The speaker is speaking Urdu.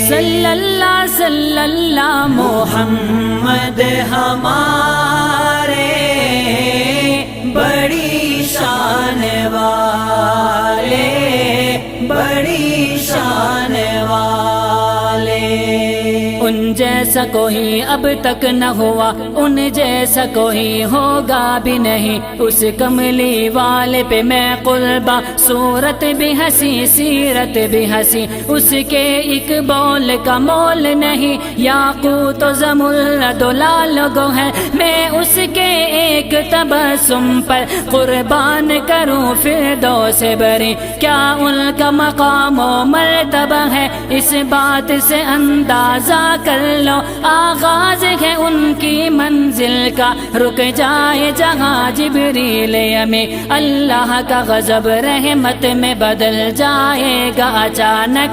صلی اللہ محمد ہمارے بڑی شان والے، بڑی شان والے۔ ان جیسا کوئی اب تک نہ ہوا، ان جیسا کوئی ہوگا بھی نہیں، اس کملی والے پہ میں قرباں، صورت بھی ہنسی سیرت بھی ہنسی، اس کے ایک بول کا مول نہیں، یاقوت و زمرد و لال گوہر، میں اس کے ایک تبسم پر قربان کروں فردوس بری، کیا ان کا مقام و مرتبہ ہے، اس بات سے اندازہ کر لو، آغاز ہے ان کی منزل کا، رک جائے جہاں جبریل امی، اللہ کا غضب رحمت میں بدل جائے گا اچانک،